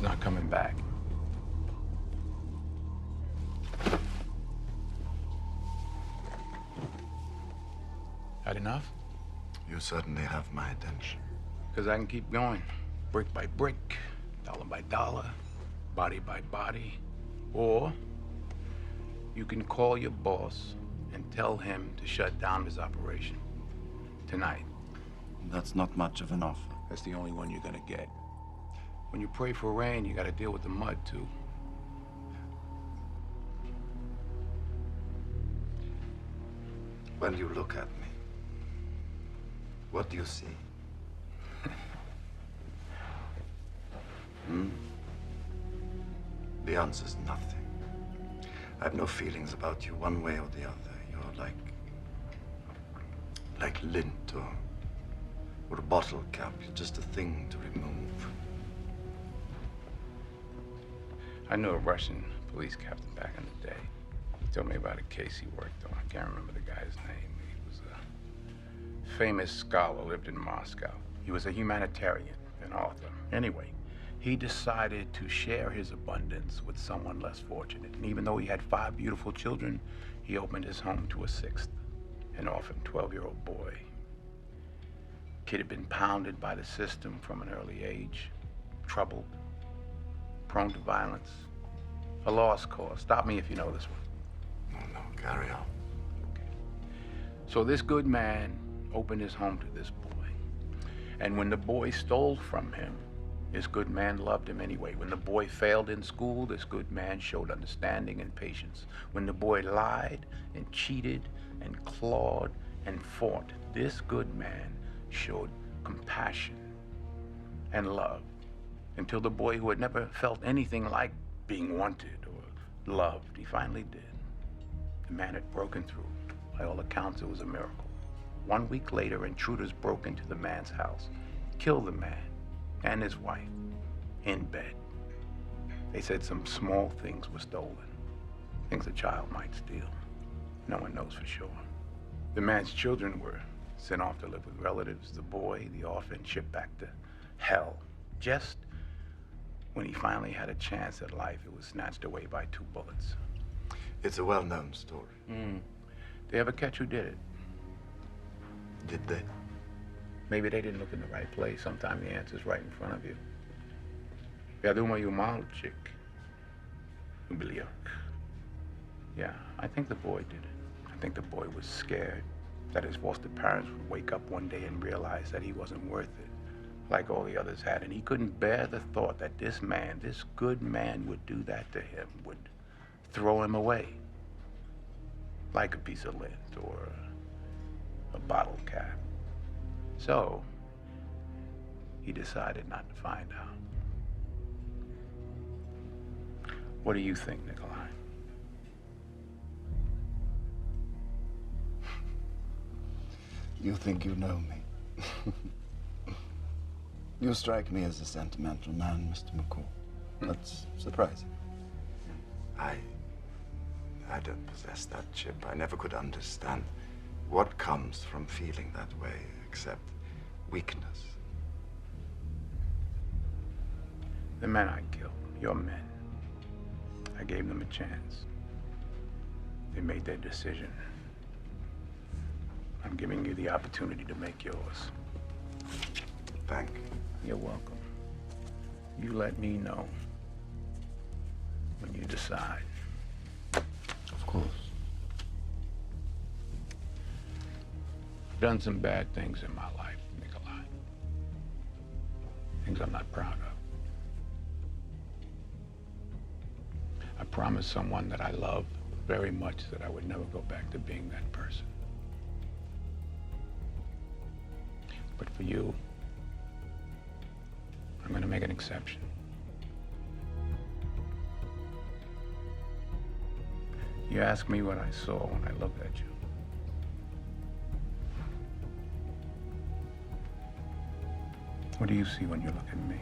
not coming back. Had enough? You certainly have my attention. Because I can keep going, brick by brick, dollar by dollar, body by body. Or you can call your boss and tell him to shut down his operation tonight. That's not much of an offer. That's the only one you're gonna get. When you pray for rain, you gotta deal with the mud, too. When you look at me, what do you see? The answer's nothing. I have no feelings about you one way or the other. You're like lint or a bottle cap. You're just a thing to remove. I knew a Russian police captain back in the day. He told me about a case he worked on. I can't remember the guy's name. He was a famous scholar, lived in Moscow. He was a humanitarian, an author. Anyway, he decided to share his abundance with someone less fortunate. And even though he had 5 beautiful children, he opened his home to a 6th, an orphan 12-year-old boy. Kid had been pounded by the system from an early age, troubled, prone to violence, a lost cause. Stop me if you know this one. No, carry on. Okay. So this good man opened his home to this boy. And when the boy stole from him, this good man loved him anyway. When the boy failed in school, this good man showed understanding and patience. When the boy lied and cheated and clawed and fought, this good man showed compassion and love until the boy who had never felt anything like being wanted or loved, he finally did. The man had broken through. By all accounts, it was a miracle. 1 week later, intruders broke into the man's house, killed the man and his wife in bed. They said some small things were stolen, things a child might steal. No one knows for sure. The man's children were sent off to live with relatives. The boy, the orphan, shipped back to hell. Just when he finally had a chance at life, it was snatched away by 2 bullets. It's a well-known story. They ever catch who did it? Did they? Maybe they didn't look in the right place. Sometimes the answer's right in front of you. Я думаю, мальчик убил. Yeah, I think the boy did it. I think the boy was scared that his foster parents would wake up one day and realize that he wasn't worth it, like all the others had. And he couldn't bear the thought that this man, this good man, would do that to him, would throw him away, like a piece of lint or a bottle cap. So, he decided not to find out. What do you think, Nikolai? You think you know me. You strike me as a sentimental man, Mr. McCall. That's surprising. I don't possess that chip. I never could understand what comes from feeling that way, except weakness. The men I killed, your men, I gave them a chance. They made their decision. I'm giving you the opportunity to make yours. Thank you. You're welcome. You let me know when you decide. Of course. I've done some bad things in my life, Nikolai. Things I'm not proud of. I promised someone that I love very much that I would never go back to being that person. But for you, I'm going to make an exception. You asked me what I saw when I looked at you. What do you see when you look at me?